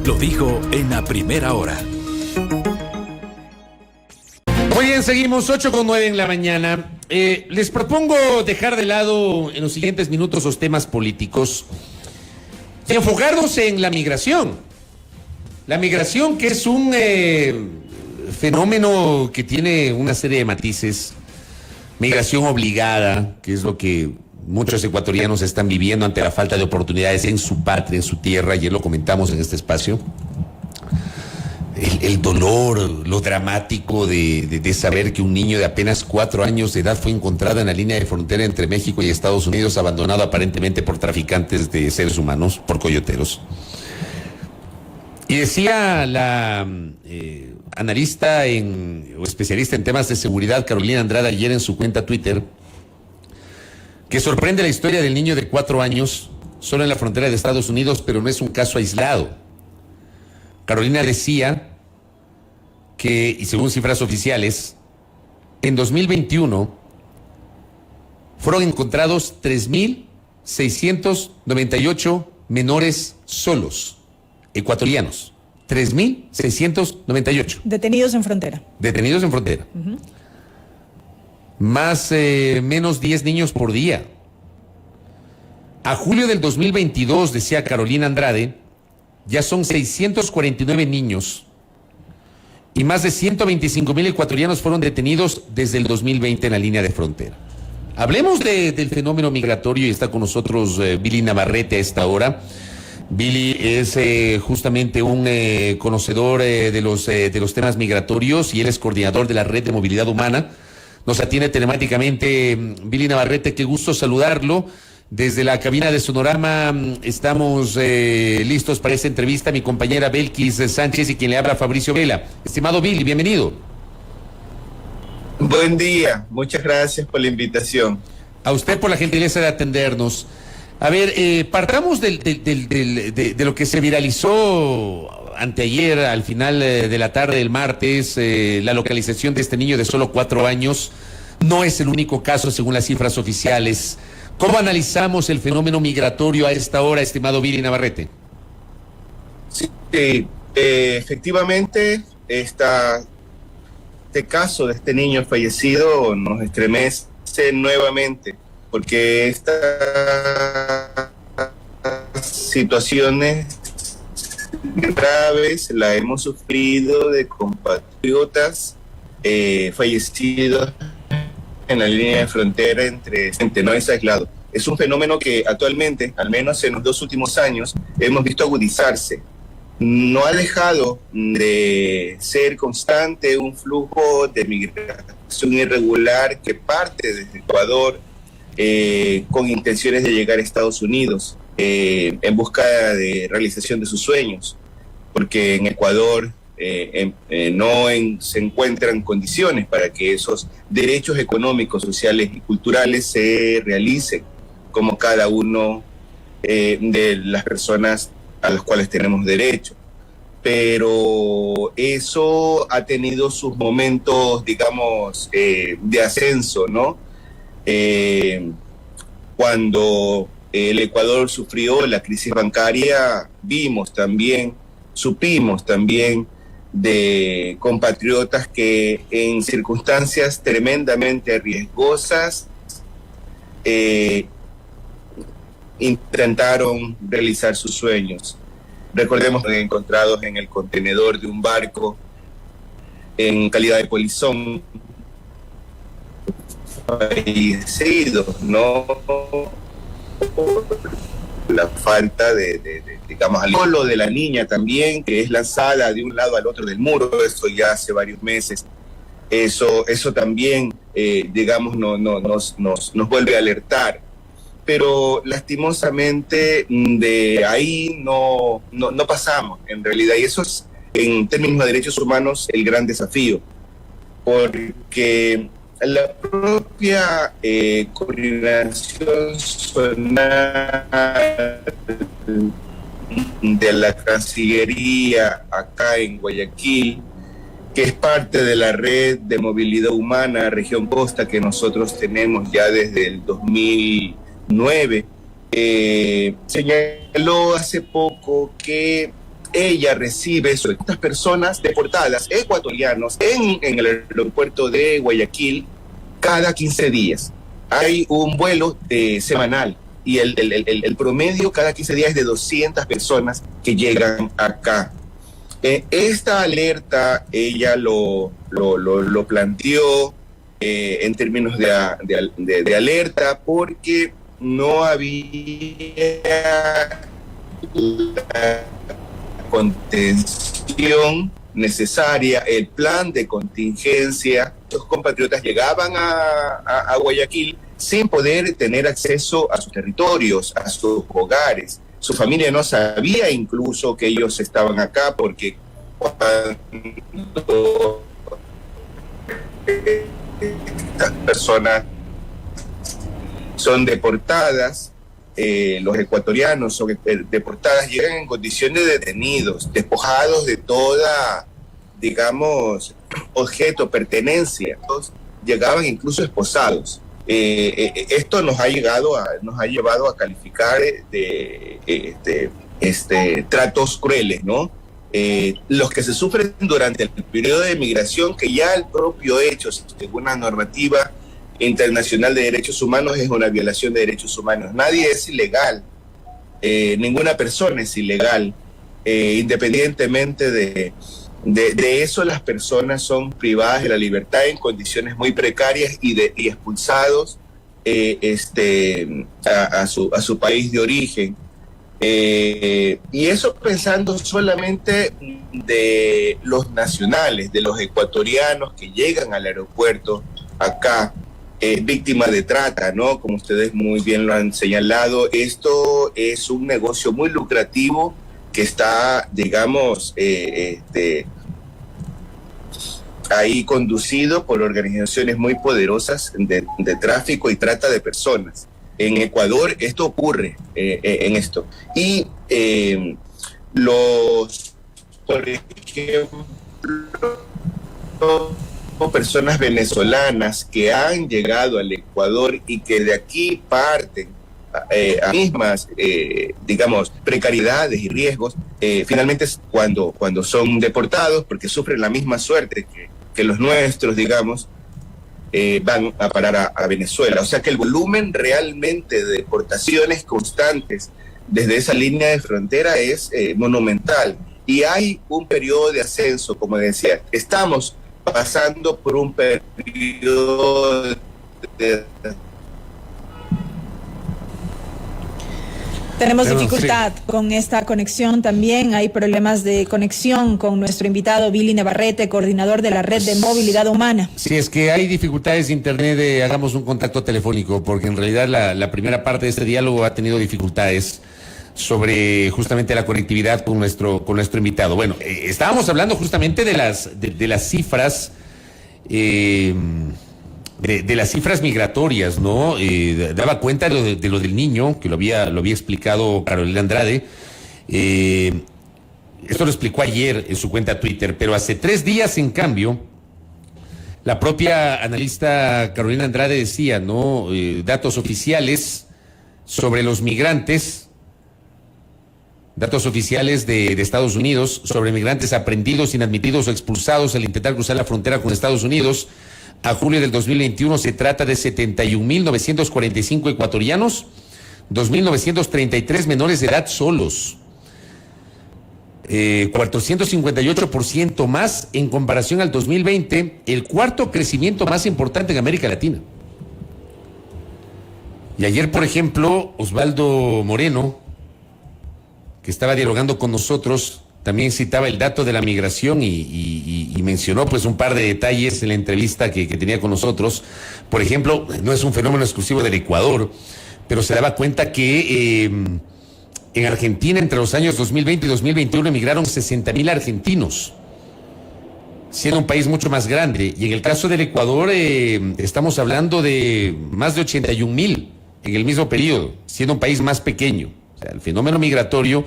lo dijo en la primera hora. Muy bien, seguimos 8:09 en la mañana. Les propongo dejar de lado en los siguientes minutos los temas políticos y enfocarnos en la migración. La migración, que es un fenómeno que tiene una serie de matices. Migración obligada, que es lo que muchos ecuatorianos están viviendo ante la falta de oportunidades en su patria, en su tierra. Ayer lo comentamos en este espacio. El dolor, lo dramático de saber que un niño de apenas 4 años de edad fue encontrado en la línea de frontera entre México y Estados Unidos, abandonado aparentemente por traficantes de seres humanos, por coyoteros. Y decía la analista o especialista en temas de seguridad, Carolina Andrade, ayer en su cuenta Twitter, que sorprende la historia del niño de 4 años solo en la frontera de Estados Unidos, pero no es un caso aislado. Carolina decía que, y según cifras oficiales, en 2021 fueron encontrados 3.698 menores solos, ecuatorianos. 3.698. Detenidos en frontera. Detenidos en frontera. Menos 10 niños por día. A julio del 2022, decía Carolina Andrade, ya son 649 niños y más de 125,000 ecuatorianos fueron detenidos desde el 2020 en la línea de frontera. Hablemos del fenómeno migratorio y está con nosotros Billy Navarrete a esta hora. Billy es justamente un conocedor de los temas migratorios y él es coordinador de la Red de Movilidad Humana. Nos atiende telemáticamente Billy Navarrete, qué gusto saludarlo. Desde la cabina de Sonorama estamos listos para esta entrevista. Mi compañera Belkis Sánchez y quien le habla Fabricio Vela. Estimado Billy, bienvenido. Buen día, muchas gracias por la invitación. A usted por la gentileza de atendernos. A ver, partamos de lo que se viralizó anteayer, al final de la tarde del martes, la localización de este niño de solo 4 años. No es el único caso según las cifras oficiales. ¿Cómo analizamos el fenómeno migratorio a esta hora, estimado Billy Navarrete? Sí, efectivamente, este caso de este niño fallecido nos estremece nuevamente, porque estas situaciones graves las hemos sufrido de compatriotas fallecidos en la línea de frontera entre gente, no es aislado. Es un fenómeno que actualmente, al menos en los 2 últimos años, hemos visto agudizarse. No ha dejado de ser constante un flujo de migración irregular que parte desde Ecuador con intenciones de llegar a Estados Unidos en busca de realización de sus sueños, porque en Ecuador se encuentran condiciones para que esos derechos económicos, sociales y culturales se realicen como cada uno de las personas a las cuales tenemos derecho. Pero eso ha tenido sus momentos, digamos, de ascenso, ¿no? Cuando el Ecuador sufrió la crisis bancaria, supimos también de compatriotas que en circunstancias tremendamente riesgosas intentaron realizar sus sueños. Recordemos que encontrados en el contenedor de un barco en calidad de polizón, fallecidos, ¿no? La falta digamos, al solo de la niña también, que es lanzada de un lado al otro del muro, eso ya hace varios meses. Eso también, digamos, nos vuelve a alertar. Pero lastimosamente de ahí no pasamos, en realidad. Y eso es, en términos de derechos humanos, el gran desafío. Porque la propia coordinación zonal de la Cancillería acá en Guayaquil, que es parte de la red de movilidad humana Región Costa que nosotros tenemos ya desde el 2009, señaló hace poco que ella recibe estas personas deportadas, ecuatorianos, en el aeropuerto de Guayaquil cada 15 días. Hay un vuelo semanal y el promedio cada 15 días es de 200 personas que llegan acá. Esta alerta ella lo planteó en términos de alerta porque no había la contención necesaria, el plan de contingencia. Los compatriotas llegaban a Guayaquil sin poder tener acceso a sus territorios, a sus hogares. Su familia no sabía incluso que ellos estaban acá porque cuando estas personas son deportadas, los ecuatorianos son deportadas, llegan en condición de detenidos, despojados de toda, digamos, objeto, pertenencia. Llegaban incluso esposados. Esto nos ha llevado a calificar de tratos crueles, ¿no? Los que se sufren durante el periodo de migración, que ya el propio hecho, según la normativa internacional de derechos humanos, es una violación de derechos humanos. Nadie es ilegal, ninguna persona es ilegal, independientemente de eso. Las personas son privadas de la libertad en condiciones muy precarias y expulsados a su país de origen. Y eso pensando solamente de los nacionales, de los ecuatorianos que llegan al aeropuerto acá, víctimas de trata, ¿no? Como ustedes muy bien lo han señalado, esto es un negocio muy lucrativo que está, digamos, ahí conducido por organizaciones muy poderosas de tráfico y trata de personas. En Ecuador esto ocurre en esto. Y por ejemplo, personas venezolanas que han llegado al Ecuador y que de aquí parten a mismas, digamos, precariedades y riesgos, finalmente cuando son deportados, porque sufren la misma suerte que los nuestros, digamos, van a parar a Venezuela. O sea que el volumen realmente de deportaciones constantes desde esa línea de frontera es monumental. Y hay un periodo de ascenso, como decía. Estamos pasando por un periodo de... Tenemos dificultad con esta conexión también. Hay problemas de conexión con nuestro invitado Billy Navarrete, coordinador de la Red de Movilidad Humana. Si es que hay dificultades de internet, hagamos un contacto telefónico, porque en realidad la primera parte de este diálogo ha tenido dificultades sobre justamente la conectividad con nuestro invitado. Bueno, estábamos hablando justamente de las cifras, de las cifras migratorias, ¿no? Daba cuenta de lo del niño, que lo había explicado Carolina Andrade. Esto lo explicó ayer en su cuenta Twitter, pero hace 3 días, en cambio, la propia analista Carolina Andrade decía, ¿no? Datos oficiales sobre los migrantes, datos oficiales de Estados Unidos sobre migrantes aprendidos, inadmitidos o expulsados al intentar cruzar la frontera con Estados Unidos. A julio del 2021 se trata de 71.945 ecuatorianos, 2.933 menores de edad solos, 458% más en comparación al 2020, el cuarto crecimiento más importante en América Latina. Y ayer, por ejemplo, Osvaldo Moreno, que estaba dialogando con nosotros, también citaba el dato de la migración y mencionó pues un par de detalles en la entrevista que tenía con nosotros. Por ejemplo, no es un fenómeno exclusivo del Ecuador, pero se daba cuenta que en Argentina entre los años 2020 y 2021 emigraron 60.000 argentinos, siendo un país mucho más grande. Y en el caso del Ecuador estamos hablando de más de 81.000 en el mismo periodo, siendo un país más pequeño. O sea, el fenómeno migratorio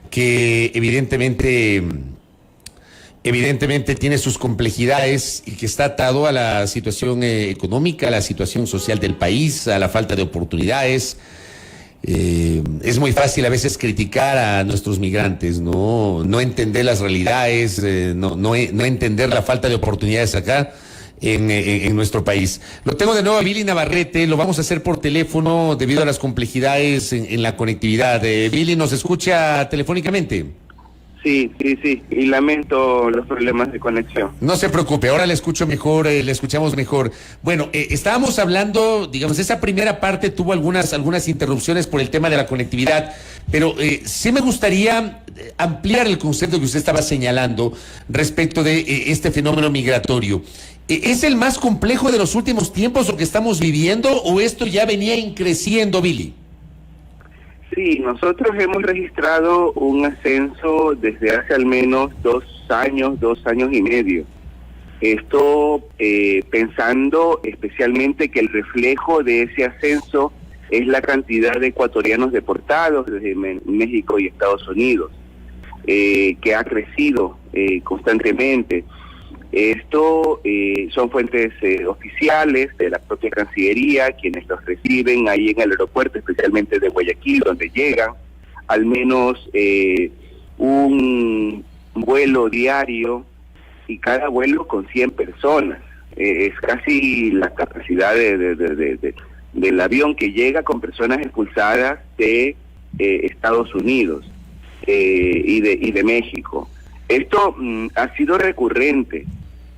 que evidentemente tiene sus complejidades y que está atado a la situación económica, a la situación social del país, a la falta de oportunidades. Es muy fácil a veces criticar a nuestros migrantes, no entender las realidades, no entender la falta de oportunidades acá en nuestro país. Lo tengo de nuevo a Billy Navarrete, lo vamos a hacer por teléfono debido a las complejidades en la conectividad. Billy, ¿nos escucha telefónicamente? Sí, y lamento los problemas de conexión. No se preocupe, ahora le escucho mejor, le escuchamos mejor. Bueno, estábamos hablando, digamos, esa primera parte tuvo algunas interrupciones por el tema de la conectividad, pero sí me gustaría ampliar el concepto que usted estaba señalando respecto de este fenómeno migratorio. ¿Es el más complejo de los últimos tiempos lo que estamos viviendo o esto ya venía creciendo, Billy? Sí, nosotros hemos registrado un ascenso desde hace al menos 2 años y medio. Esto pensando especialmente que el reflejo de ese ascenso es la cantidad de ecuatorianos deportados desde México y Estados Unidos, que ha crecido constantemente. Esto son fuentes oficiales de la propia Cancillería, quienes los reciben ahí en el aeropuerto, especialmente de Guayaquil, donde llegan al menos un vuelo diario, y cada vuelo con 100 personas. Es casi la capacidad del avión que llega con personas expulsadas de Estados Unidos y de México. Esto ha sido recurrente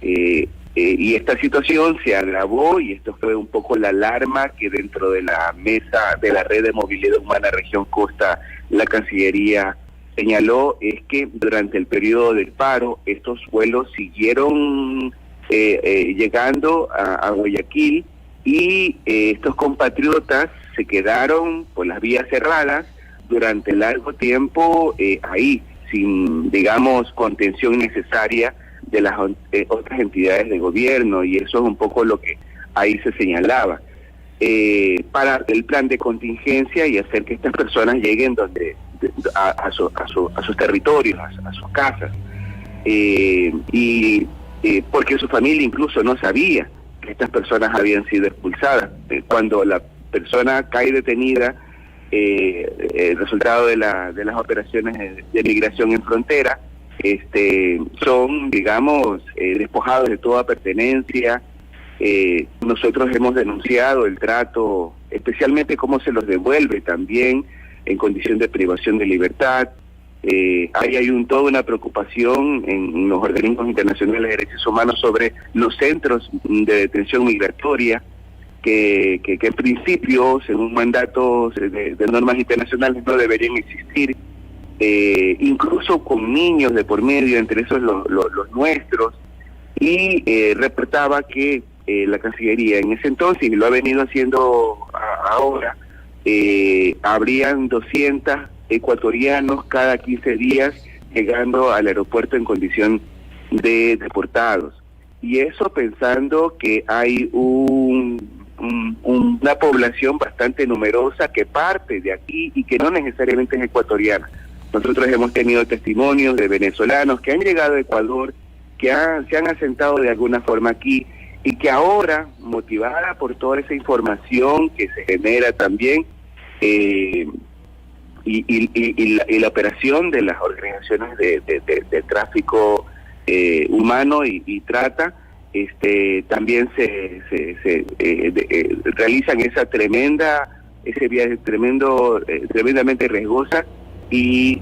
y esta situación se agravó, y esto fue un poco la alarma que dentro de la mesa de la Red de Movilidad Humana Región Costa, la Cancillería señaló, es que durante el periodo del paro estos vuelos siguieron llegando a Guayaquil, y estos compatriotas se quedaron por las vías cerradas durante largo tiempo ahí, sin, digamos, contención necesaria de las otras entidades de gobierno, y eso es un poco lo que ahí se señalaba. Para el plan de contingencia y hacer que estas personas lleguen a sus territorios, a sus casas, porque su familia incluso no sabía que estas personas habían sido expulsadas. Cuando la persona cae detenida, el resultado de las operaciones de migración en frontera, son, digamos, despojados de toda pertenencia. Nosotros hemos denunciado el trato, especialmente cómo se los devuelve también en condición de privación de libertad. Hay toda una preocupación en los organismos internacionales de derechos humanos sobre los centros de detención migratoria, que en principio, según mandatos de normas internacionales, no deberían existir, incluso con niños de por medio, entre esos los nuestros, y reportaba que la Cancillería en ese entonces, y lo ha venido haciendo ahora, habrían 200 ecuatorianos cada 15 días llegando al aeropuerto en condición de deportados. Y eso pensando que hay una población bastante numerosa que parte de aquí y que no necesariamente es ecuatoriana. Nosotros hemos tenido testimonios de venezolanos que han llegado a Ecuador, que se han asentado de alguna forma aquí, y que ahora, motivada por toda esa información que se genera también, y la operación de las organizaciones de tráfico humano y trata, también se realizan ese viaje tremendamente riesgosa, y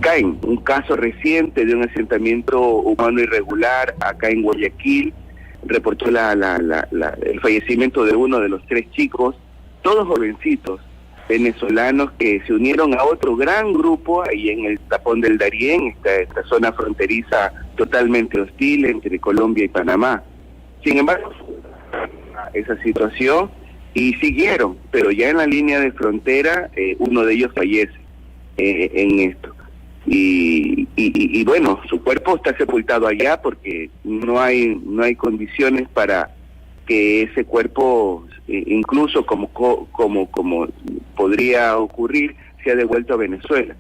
caen. Un caso reciente de un asentamiento humano irregular acá en Guayaquil reportó el fallecimiento de uno de los 3 chicos, todos jovencitos venezolanos que se unieron a otro gran grupo ahí en el Tapón del Darién, esta zona fronteriza totalmente hostil entre Colombia y Panamá. Sin embargo, esa situación y siguieron, pero ya en la línea de frontera uno de ellos fallece en esto. Y bueno, su cuerpo está sepultado allá porque no hay condiciones para que ese cuerpo, incluso como podría ocurrir, sea devuelto a Venezuela.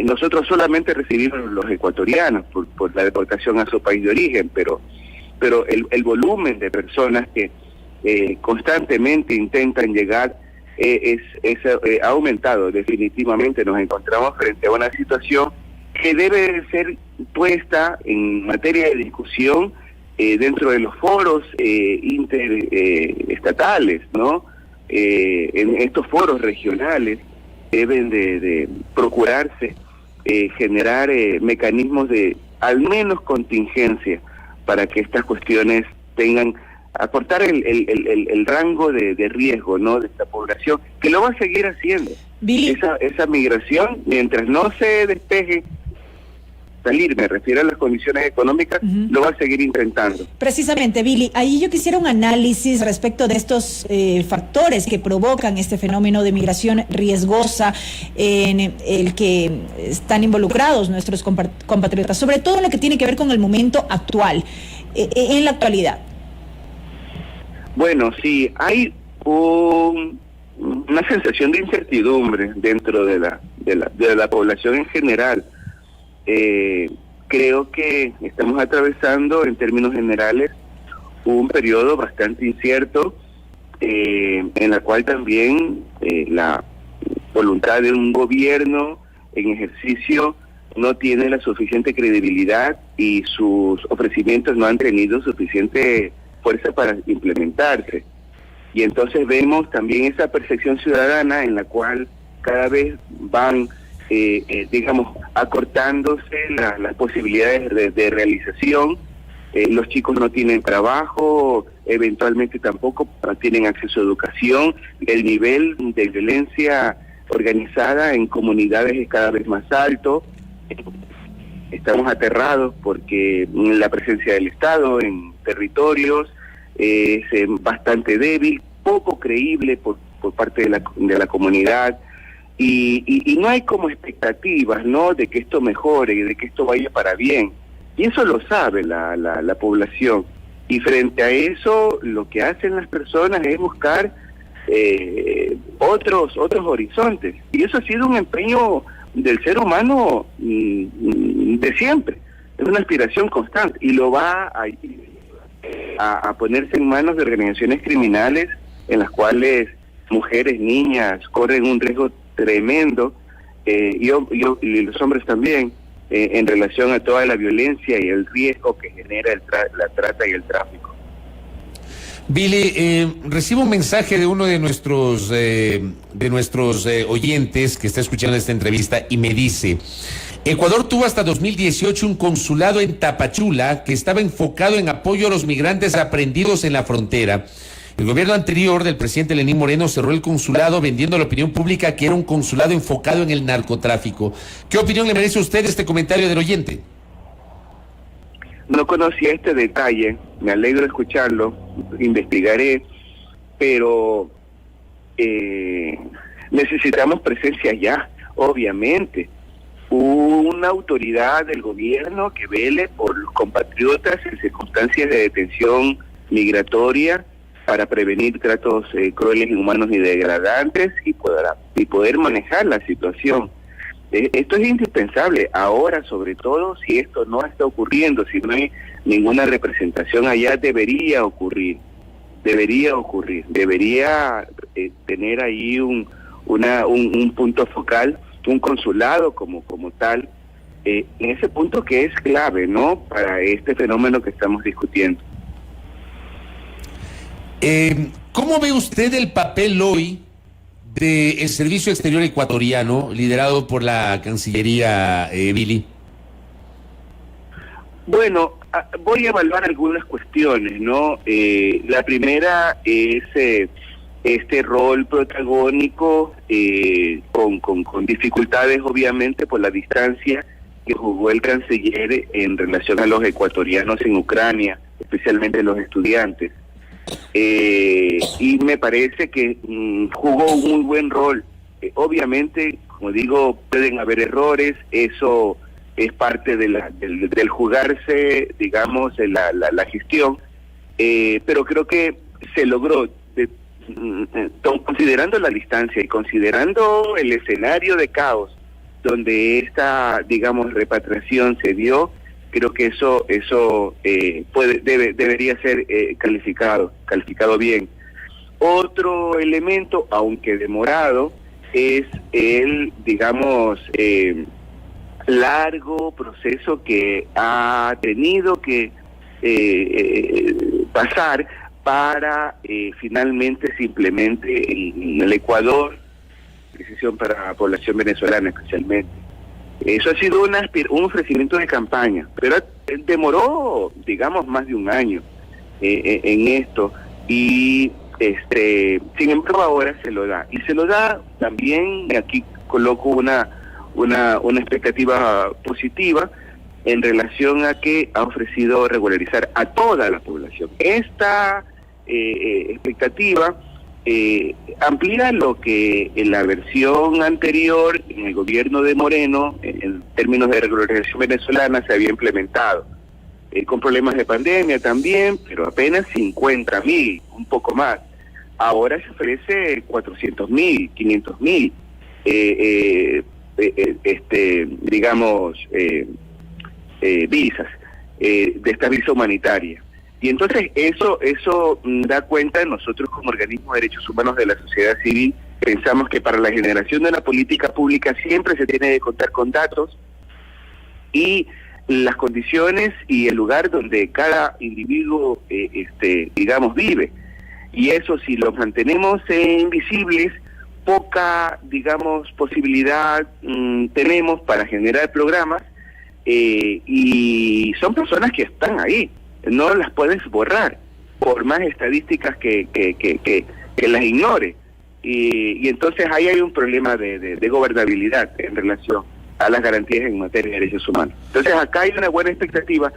Nosotros solamente recibimos los ecuatorianos por la deportación a su país de origen, pero el volumen de personas que constantemente intentan llegar ha aumentado definitivamente. Nos encontramos frente a una situación que debe ser puesta en materia de discusión dentro de los foros interestatales, ¿no? En estos foros regionales deben de procurarse generar mecanismos de al menos contingencia para que estas cuestiones tengan, acortar el rango de riesgo, ¿no?, de esta población, que lo va a seguir haciendo. Billy. Esa migración, mientras no se despeje, salir, me refiero a las condiciones económicas, lo va a seguir intentando. Precisamente, Billy, ahí yo quisiera un análisis respecto de estos factores que provocan este fenómeno de migración riesgosa en el que están involucrados nuestros compatriotas, sobre todo en lo que tiene que ver con el momento actual, en la actualidad. Bueno, sí, hay una sensación de incertidumbre dentro de la población en general. Creo que estamos atravesando en términos generales un periodo bastante incierto, en la cual también la voluntad de un gobierno en ejercicio no tiene la suficiente credibilidad y sus ofrecimientos no han tenido suficiente fuerza para implementarse. Y entonces vemos también esa percepción ciudadana en la cual cada vez van digamos, acortándose las posibilidades de realización. Los chicos no tienen trabajo, eventualmente tampoco tienen acceso a educación. El nivel de violencia organizada en comunidades es cada vez más alto. Estamos aterrados porque la presencia del Estado en territorios es bastante débil, poco creíble por parte de la comunidad. Y no hay como expectativas, ¿no?, de que esto mejore, de que esto vaya para bien. Y eso lo sabe la población. Y frente a eso, lo que hacen las personas es buscar otros horizontes. Y eso ha sido un empeño del ser humano de siempre. Es una aspiración constante. Y lo va a ponerse en manos de organizaciones criminales en las cuales mujeres, niñas, corren un riesgo tremendo, y los hombres también, en relación a toda la violencia y el riesgo que genera la trata y el tráfico. Billy, recibo un mensaje de uno de nuestros oyentes que está escuchando esta entrevista y me dice: Ecuador tuvo hasta 2018 un consulado en Tapachula que estaba enfocado en apoyo a los migrantes aprehendidos en la frontera. El gobierno anterior del presidente Lenín Moreno cerró el consulado vendiendo a la opinión pública que era un consulado enfocado en el narcotráfico. ¿Qué opinión le merece a usted este comentario del oyente? No conocía este detalle, me alegro de escucharlo, investigaré, pero necesitamos presencia ya, obviamente. Una autoridad del gobierno que vele por los compatriotas en circunstancias de detención migratoria, para prevenir tratos crueles, inhumanos y degradantes y poder manejar la situación. Esto es indispensable ahora, sobre todo si esto no está ocurriendo, si no hay ninguna representación allá, debería tener ahí un punto focal, un consulado como tal, en ese punto que es clave, ¿no?, para este fenómeno que estamos discutiendo. ¿Cómo ve usted el papel hoy del Servicio Exterior Ecuatoriano, liderado por la Cancillería, Billy? Bueno, voy a evaluar algunas cuestiones, ¿no? La primera es este rol protagónico, con dificultades, obviamente, por la distancia que jugó el canciller en relación a los ecuatorianos en Ucrania, especialmente los estudiantes. Y me parece que jugó un muy buen rol. Obviamente, como digo, pueden haber errores, eso es parte del jugarse, digamos, la gestión, pero creo que se logró, considerando la distancia y considerando el escenario de caos donde esta, digamos, repatriación se dio. Creo que eso debería ser calificado bien. Otro elemento, aunque demorado, es el, digamos, largo proceso que ha tenido que pasar para finalmente se implemente en el Ecuador, decisión para la población venezolana especialmente. Eso ha sido un ofrecimiento de campaña, pero demoró, digamos, más de un año en esto, y sin embargo ahora se lo da. Y se lo da también, aquí coloco una expectativa positiva en relación a que ha ofrecido regularizar a toda la población. Esta expectativa amplía lo que en la versión anterior, en el gobierno de Moreno, en términos de regularización venezolana, se había implementado, con problemas de pandemia también, pero apenas 50.000, un poco más. Ahora se ofrece 400.000, 500.000, visas, de esta visa humanitaria. Y entonces eso da cuenta de nosotros como organismo de derechos humanos de la sociedad civil. Pensamos que para la generación de una política pública siempre se tiene que contar con datos y las condiciones y el lugar donde cada individuo, digamos, vive. Y eso, si los mantenemos invisibles, poca, digamos, posibilidad tenemos para generar programas, y son personas que están ahí, no las puedes borrar, por más estadísticas que las ignore. Y entonces ahí hay un problema de gobernabilidad en relación a las garantías en materia de derechos humanos. Entonces acá hay una buena expectativa.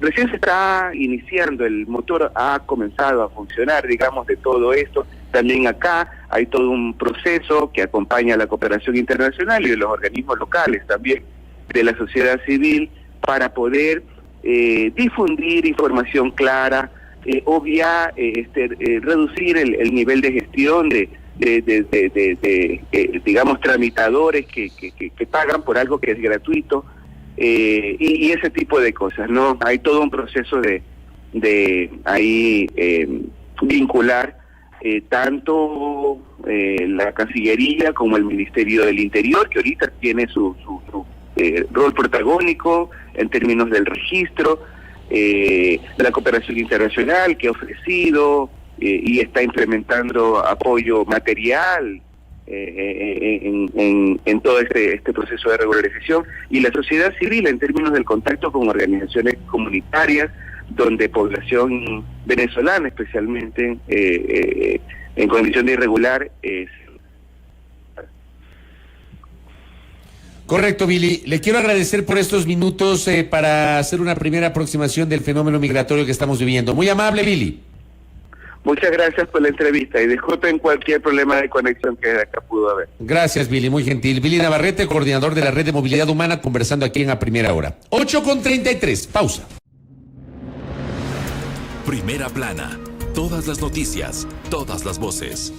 Recién se está iniciando, el motor ha comenzado a funcionar, digamos, de todo esto. También acá hay todo un proceso que acompaña a la cooperación internacional y de los organismos locales también, de la sociedad civil, para poder difundir información clara, obviar, reducir el nivel de gestión de digamos, tramitadores que pagan por algo que es gratuito, y ese tipo de cosas, ¿no? Hay todo un proceso de ahí vincular tanto la Cancillería como el Ministerio del Interior, que ahorita tiene su rol protagónico en términos del registro, la cooperación internacional que ha ofrecido y está implementando apoyo material en todo este proceso de regularización, y la sociedad civil en términos del contacto con organizaciones comunitarias, donde población venezolana especialmente en condición de irregular es. Correcto, Billy. Le quiero agradecer por estos minutos para hacer una primera aproximación del fenómeno migratorio que estamos viviendo. Muy amable, Billy. Muchas gracias por la entrevista y disculpen cualquier problema de conexión que acá pudo haber. Gracias, Billy, muy gentil. Billy Navarrete, coordinador de la Red de Movilidad Humana, conversando aquí en A Primera Hora. 8:33, pausa. Primera Plana, todas las noticias, todas las voces.